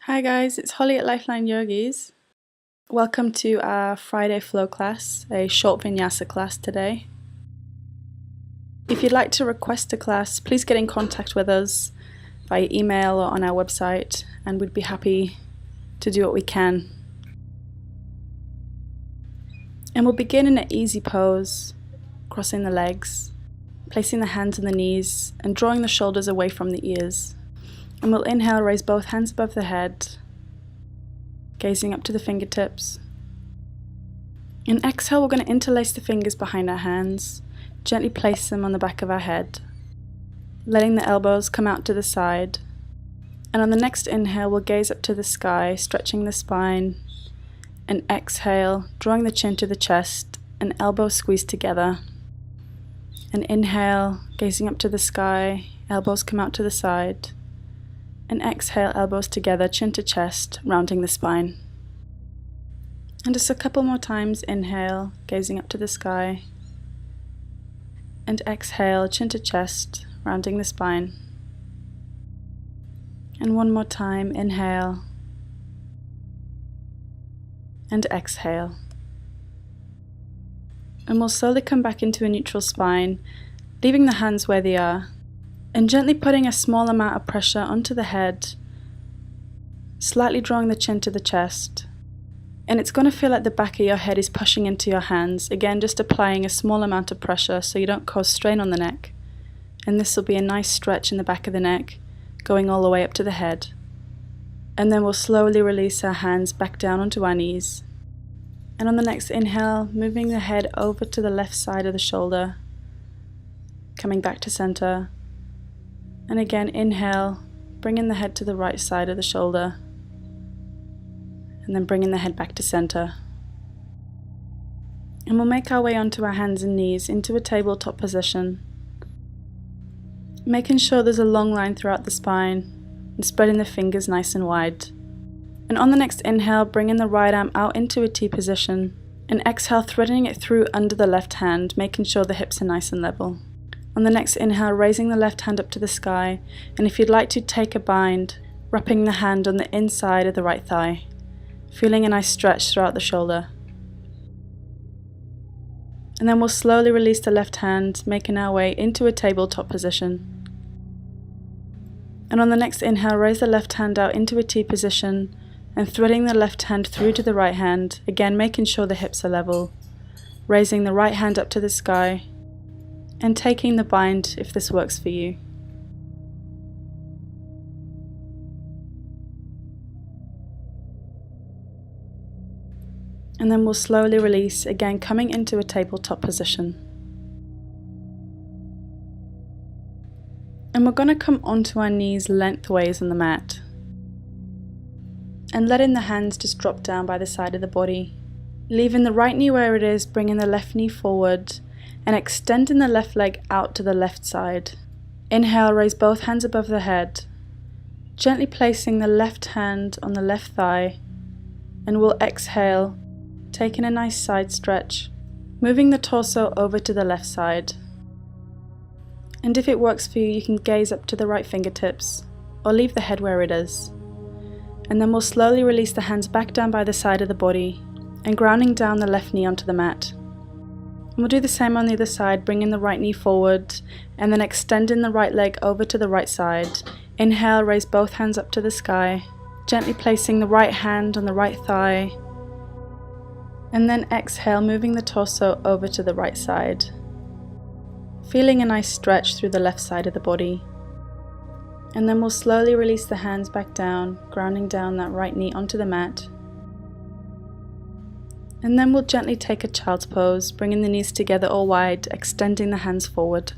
Hi guys, it's Holly at Lifeline Yogis. Welcome to our Friday flow class, a short Vinyasa class today. If you'd like to request a class, please get in contact with us via email or on our website, and we'd be happy to do what we can. And we'll begin in an easy pose, crossing the legs, placing the hands on the knees and drawing the shoulders away from the ears. And we'll inhale, raise both hands above the head, gazing up to the fingertips. And exhale, we're going to interlace the fingers behind our hands, gently place them on the back of our head, letting the elbows come out to the side. And on the next inhale, we'll gaze up to the sky, stretching the spine. And exhale, drawing the chin to the chest and elbows squeezed together. And inhale, gazing up to the sky, elbows come out to the side. And exhale, elbows together, chin to chest, rounding the spine. And just a couple more times, inhale, gazing up to the sky. And exhale, chin to chest, rounding the spine. And one more time, inhale. And exhale. And we'll slowly come back into a neutral spine, leaving the hands where they are. And gently putting a small amount of pressure onto the head, slightly drawing the chin to the chest. And it's going to feel like the back of your head is pushing into your hands. Again, just applying a small amount of pressure so you don't cause strain on the neck. And this will be a nice stretch in the back of the neck, going all the way up to the head. And then we'll slowly release our hands back down onto our knees. And on the next inhale, moving the head over to the left side of the shoulder, coming back to center. And again, inhale, bringing the head to the right side of the shoulder, and then bringing the head back to center. And we'll make our way onto our hands and knees into a tabletop position, making sure there's a long line throughout the spine and spreading the fingers nice and wide. And on the next inhale, bringing the right arm out into a T position, and exhale, threading it through under the left hand, making sure the hips are nice and level. On the next inhale, raising the left hand up to the sky, and if you'd like to, take a bind, wrapping the hand on the inside of the right thigh, feeling a nice stretch throughout the shoulder. And then we'll slowly release the left hand, making our way into a tabletop position. And on the next inhale, raise the left hand out into a T position, and threading the left hand through to the right hand, again making sure the hips are level, raising the right hand up to the sky, and taking the bind if this works for you. And then we'll slowly release, again coming into a tabletop position. And we're going to come onto our knees lengthways on the mat, and letting the hands just drop down by the side of the body, leaving the right knee where it is, bringing the left knee forward, and extending the left leg out to the left side. Inhale, raise both hands above the head, gently placing the left hand on the left thigh, and we'll exhale, taking a nice side stretch, moving the torso over to the left side. And if it works for you, you can gaze up to the right fingertips, or leave the head where it is. And then we'll slowly release the hands back down by the side of the body, and grounding down the left knee onto the mat. And we'll do the same on the other side, bringing the right knee forward and then extending the right leg over to the right side. Inhale, raise both hands up to the sky, gently placing the right hand on the right thigh. And then exhale, moving the torso over to the right side, feeling a nice stretch through the left side of the body. And then we'll slowly release the hands back down, grounding down that right knee onto the mat. And then we'll gently take a child's pose, bringing the knees together all wide, extending the hands forward.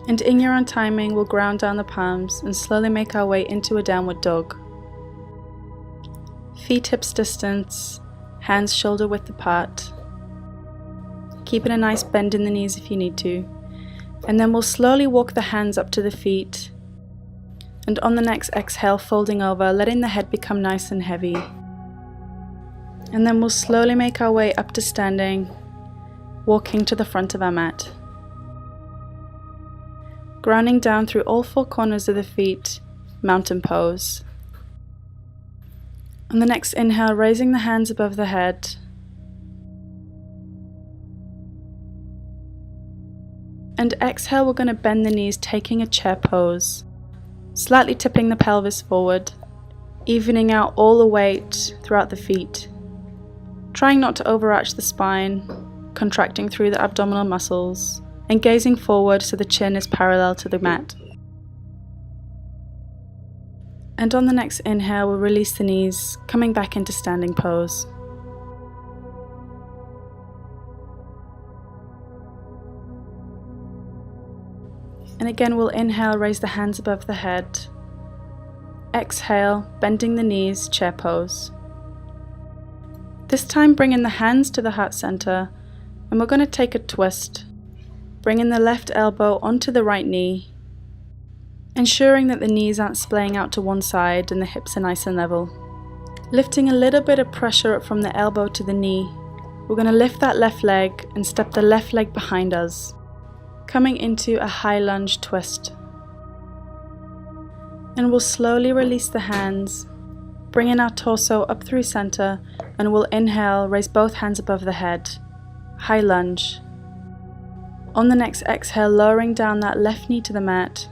And in your own timing, we'll ground down the palms and slowly make our way into a downward dog. Feet hips distance, hands shoulder width apart. Keeping a nice bend in the knees if you need to. And then we'll slowly walk the hands up to the feet. And on the next exhale, folding over, letting the head become nice and heavy. And then we'll slowly make our way up to standing, walking to the front of our mat. grounding down through all four corners of the feet, mountain pose. On the next inhale, raising the hands above the head. And exhale, we're going to bend the knees, taking a chair pose, slightly tipping the pelvis forward, evening out all the weight throughout the feet. Trying not to overarch the spine, contracting through the abdominal muscles, and gazing forward so the chin is parallel to the mat. And on the next inhale, we'll release the knees, coming back into standing pose. And again, we'll inhale, raise the hands above the head. Exhale, bending the knees, chair pose. This time, bringing the hands to the heart center, and we're going to take a twist, bringing the left elbow onto the right knee, ensuring that the knees aren't splaying out to one side and the hips are nice and level. Lifting a little bit of pressure up from the elbow to the knee, we're going to lift that left leg and step the left leg behind us, coming into a high lunge twist. And we'll slowly release the hands, bringing our torso up through center, and we'll inhale, raise both hands above the head, high lunge. On the next exhale, lowering down that left knee to the mat,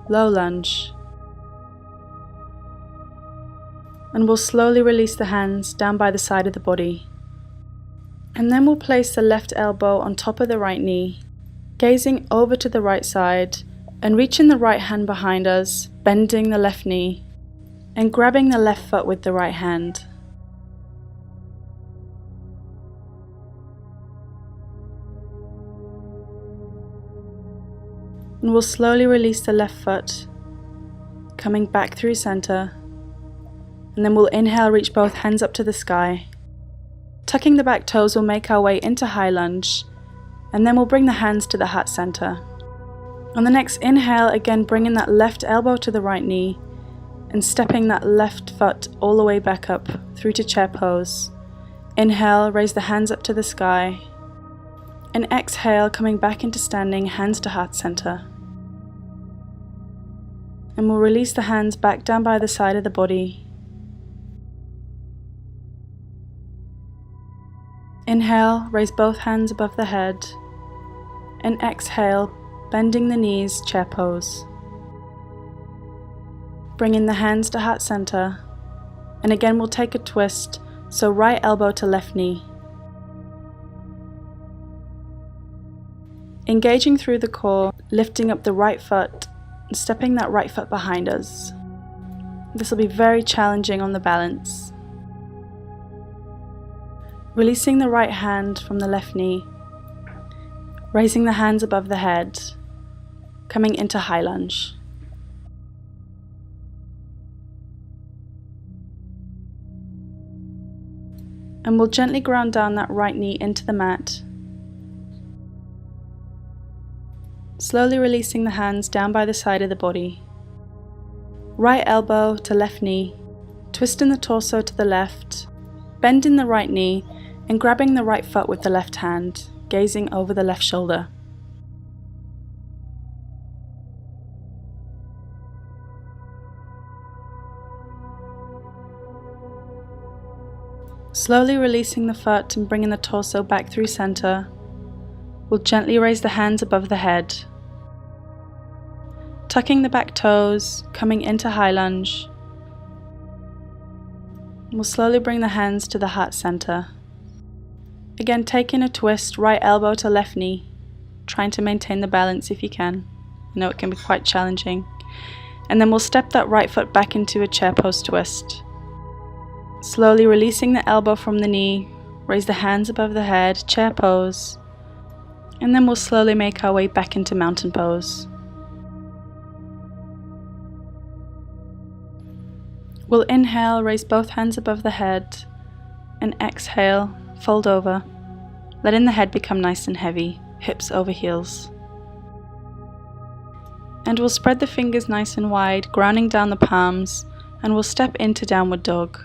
low lunge. And we'll slowly release the hands down by the side of the body. And then we'll place the left elbow on top of the right knee, gazing over to the right side and reaching the right hand behind us, bending the left knee and grabbing the left foot with the right hand. And we'll slowly release the left foot, coming back through center, and then we'll inhale, reach both hands up to the sky. Tucking the back toes, we'll make our way into high lunge, and then we'll bring the hands to the heart center. On the next inhale, again bringing that left elbow to the right knee and stepping that left foot all the way back up through to chair pose. Inhale, raise the hands up to the sky, and exhale, coming back into standing, hands to heart center. And we'll release the hands back down by the side of the body. Inhale, raise both hands above the head, and exhale, bending the knees, chair pose. Bringing the hands to heart center, and again we'll take a twist, so right elbow to left knee. Engaging through the core, lifting up the right foot, and stepping that right foot behind us. This will be very challenging on the balance. Releasing the right hand from the left knee, raising the hands above the head, coming into high lunge. And we'll gently ground down that right knee into the mat, slowly releasing the hands down by the side of the body. Right elbow to left knee, twisting the torso to the left, bending the right knee, and grabbing the right foot with the left hand, gazing over the left shoulder. Slowly releasing the foot and bringing the torso back through center, we'll gently raise the hands above the head. Tucking the back toes, coming into high lunge. We'll slowly bring the hands to the heart center. Again, taking a twist, right elbow to left knee, trying to maintain the balance if you can. I know it can be quite challenging. And then we'll step that right foot back into a chair pose twist. Slowly releasing the elbow from the knee, raise the hands above the head, chair pose. And then we'll slowly make our way back into mountain pose. We'll inhale, raise both hands above the head, and exhale, fold over, letting the head become nice and heavy, hips over heels. And we'll spread the fingers nice and wide, grounding down the palms, and we'll step into downward dog.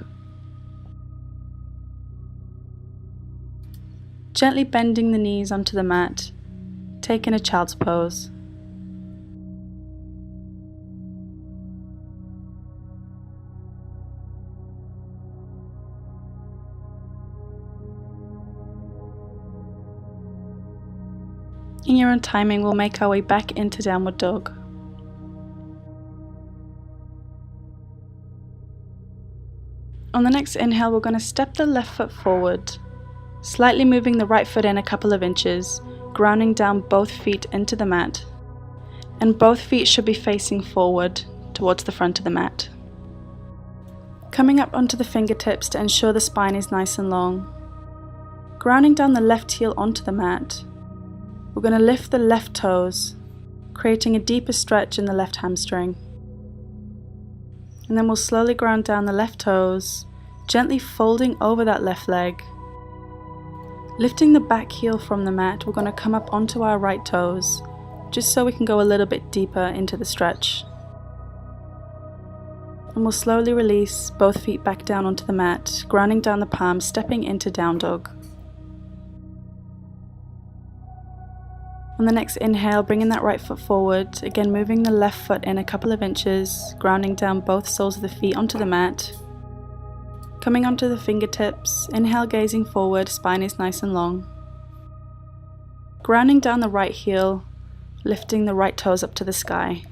Gently bending the knees onto the mat, taking a child's pose. In your own timing, we'll make our way back into downward dog. On the next inhale, we're going to step the left foot forward, slightly moving the right foot in a couple of inches, grounding down both feet into the mat. And both feet should be facing forward towards the front of the mat. Coming up onto the fingertips to ensure the spine is nice and long. Grounding down the left heel onto the mat. We're going to lift the left toes, creating a deeper stretch in the left hamstring. And then we'll slowly ground down the left toes, gently folding over that left leg. Lifting the back heel from the mat, we're going to come up onto our right toes, just so we can go a little bit deeper into the stretch. And we'll slowly release both feet back down onto the mat, grounding down the palms, stepping into down dog. On the next inhale, bringing that right foot forward, again moving the left foot in a couple of inches, grounding down both soles of the feet onto the mat. Coming onto the fingertips, inhale gazing forward, spine is nice and long. Grounding down the right heel, lifting the right toes up to the sky.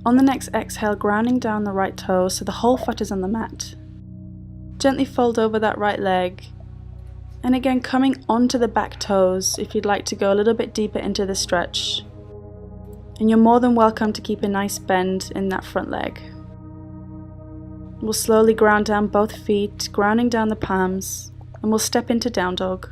On the next exhale, grounding down the right toe so the whole foot is on the mat. Gently fold over that right leg. And again, coming onto the back toes if you'd like to go a little bit deeper into the stretch. And you're more than welcome to keep a nice bend in that front leg. We'll slowly ground down both feet, grounding down the palms, and we'll step into down dog.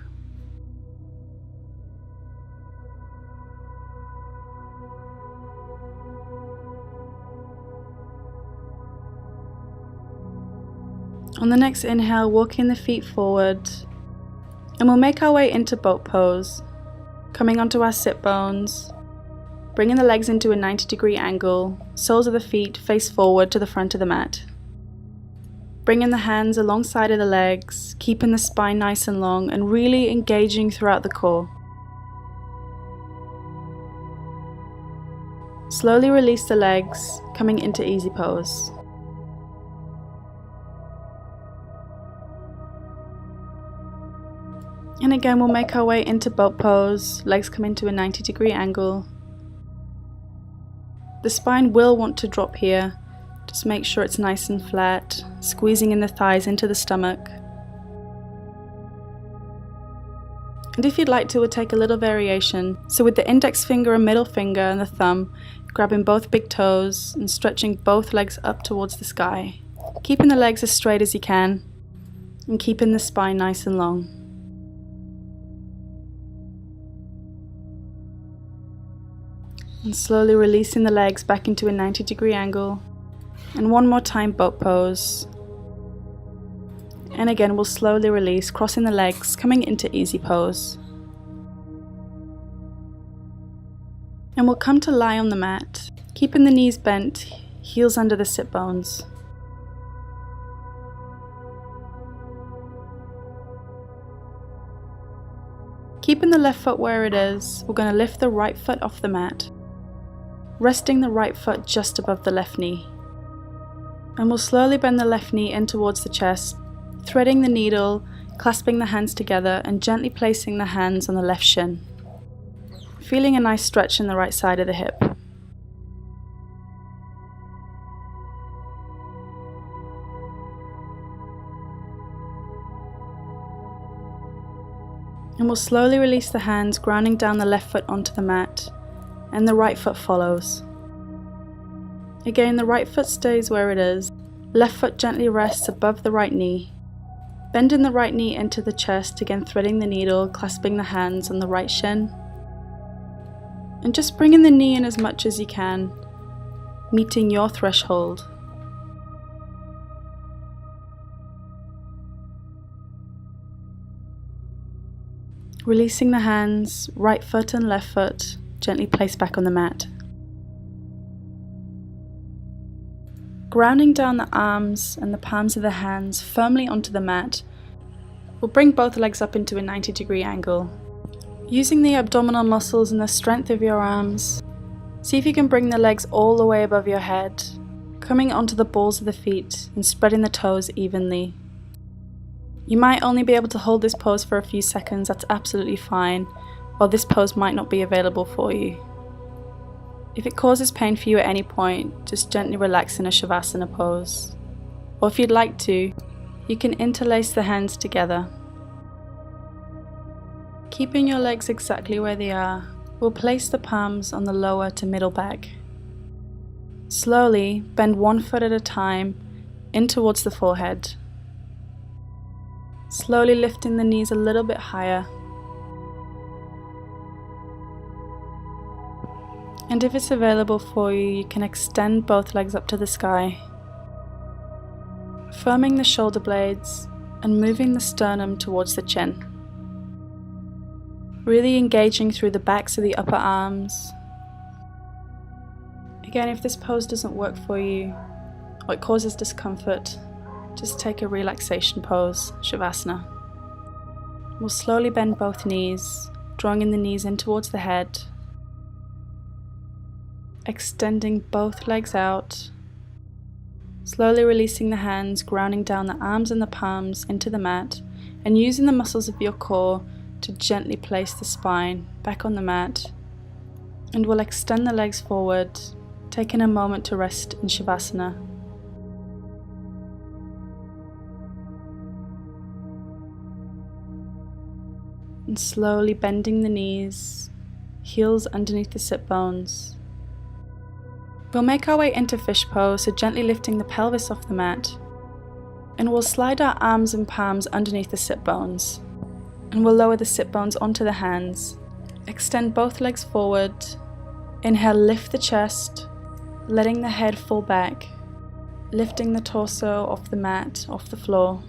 On the next inhale, walking the feet forward. And we'll make our way into boat pose, coming onto our sit bones, bringing the legs into a 90-degree angle, soles of the feet face forward to the front of the mat. Bringing the hands alongside of the legs, keeping the spine nice and long and really engaging throughout the core. Slowly release the legs, coming into easy pose. And again, we'll make our way into boat pose, legs come into a 90-degree angle. The spine will want to drop here, just make sure it's nice and flat, squeezing in the thighs into the stomach. And if you'd like to, we'll take a little variation. So with the index finger and middle finger and the thumb, grabbing both big toes and stretching both legs up towards the sky. Keeping the legs as straight as you can and keeping the spine nice and long. And slowly releasing the legs back into a 90-degree angle. And one more time, boat pose. And again, we'll slowly release, crossing the legs, coming into easy pose. And we'll come to lie on the mat, keeping the knees bent, heels under the sit bones. Keeping the left foot where it is, we're going to lift the right foot off the mat, resting the right foot just above the left knee. And we'll slowly bend the left knee in towards the chest, threading the needle, clasping the hands together and gently placing the hands on the left shin. Feeling a nice stretch in the right side of the hip. And we'll slowly release the hands, grounding down the left foot onto the mat, and the right foot follows. Again, the right foot stays where it is, left foot gently rests above the right knee. Bending the right knee into the chest, again threading the needle, clasping the hands on the right shin. And just bringing the knee in as much as you can, meeting your threshold. Releasing the hands, right foot and left foot, gently placed back on the mat. Grounding down the arms and the palms of the hands firmly onto the mat, we'll bring both legs up into a 90-degree angle. Using the abdominal muscles and the strength of your arms, see if you can bring the legs all the way above your head, coming onto the balls of the feet and spreading the toes evenly. You might only be able to hold this pose for a few seconds, that's absolutely fine, or this pose might not be available for you. If it causes pain for you at any point, just gently relax in a Shavasana pose. Or if you'd like to, you can interlace the hands together. Keeping your legs exactly where they are, we'll place the palms on the lower to middle back. Slowly bend one foot at a time in towards the forehead. Slowly lifting the knees a little bit higher. And if it's available for you, you can extend both legs up to the sky. Firming the shoulder blades and moving the sternum towards the chin. Really engaging through the backs of the upper arms. Again, if this pose doesn't work for you or it causes discomfort, just take a relaxation pose, Shavasana. We'll slowly bend both knees, drawing in the knees in towards the head. Extending both legs out. Slowly releasing the hands, grounding down the arms and the palms into the mat, and using the muscles of your core to gently place the spine back on the mat. And we'll extend the legs forward, taking a moment to rest in Shavasana. And slowly bending the knees, heels underneath the sit bones. We'll make our way into fish pose, so gently lifting the pelvis off the mat. And we'll slide our arms and palms underneath the sit bones. And we'll lower the sit bones onto the hands. Extend both legs forward. Inhale, lift the chest, letting the head fall back. Lifting the torso off the mat, off the floor.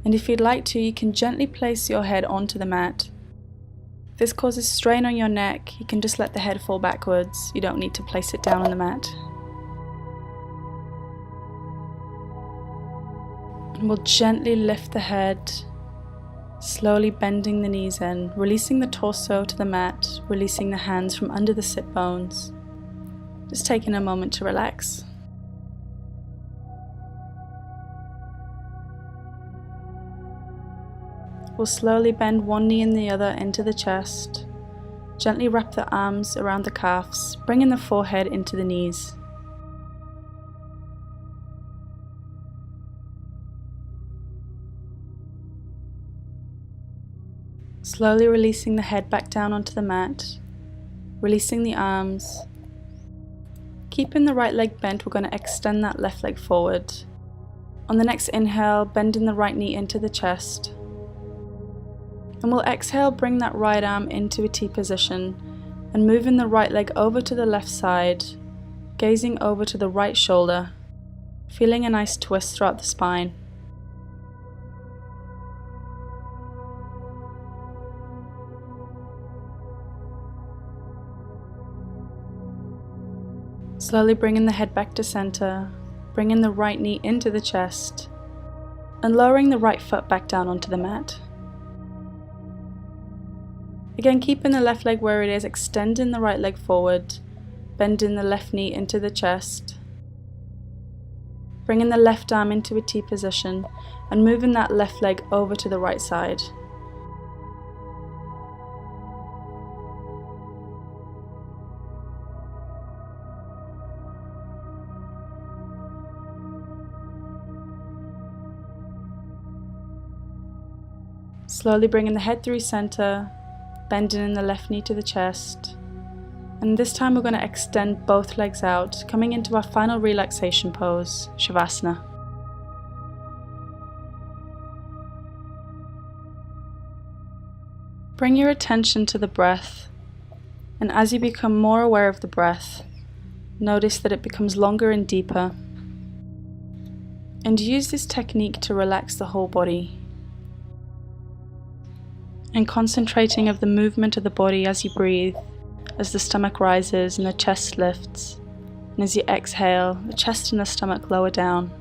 And if you'd like to, you can gently place your head onto the mat. If this causes strain on your neck, you can just let the head fall backwards. You don't need to place it down on the mat. And we'll gently lift the head, slowly bending the knees in, releasing the torso to the mat, releasing the hands from under the sit bones. Just taking a moment to relax. We'll slowly bend one knee and the other into the chest. Gently wrap the arms around the calves, bringing the forehead into the knees. Slowly releasing the head back down onto the mat, releasing the arms. Keeping the right leg bent, we're going to extend that left leg forward. On the next inhale, bending the right knee into the chest. And we'll exhale, bring that right arm into a T position and moving the right leg over to the left side, gazing over to the right shoulder, feeling a nice twist throughout the spine. Slowly bringing the head back to center, bringing the right knee into the chest, and lowering the right foot back down onto the mat. Again, keeping the left leg where it is, extending the right leg forward, bending the left knee into the chest, bringing the left arm into a T position, and moving that left leg over to the right side. Slowly bringing the head through center, bending in the left knee to the chest. And this time we're going to extend both legs out, coming into our final relaxation pose, Shavasana. Bring your attention to the breath, and as you become more aware of the breath, notice that it becomes longer and deeper. And use this technique to relax the whole body. And concentrating of the movement of the body as you breathe, as the stomach rises and the chest lifts, and as you exhale, the chest and the stomach lower down.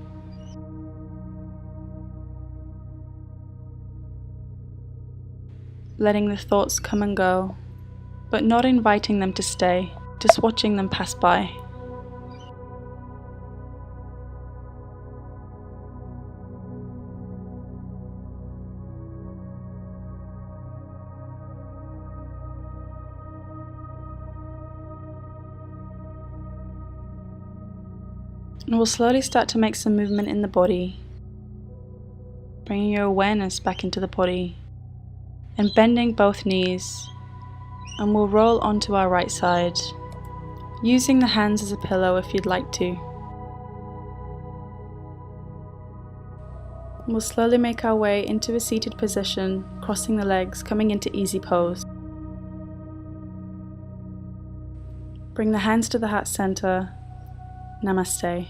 Letting the thoughts come and go, but not inviting them to stay, just watching them pass by. And we'll slowly start to make some movement in the body, bringing your awareness back into the body and bending both knees. And we'll roll onto our right side, using the hands as a pillow if you'd like to. We'll slowly make our way into a seated position, crossing the legs, coming into easy pose. Bring the hands to the heart center. Namaste.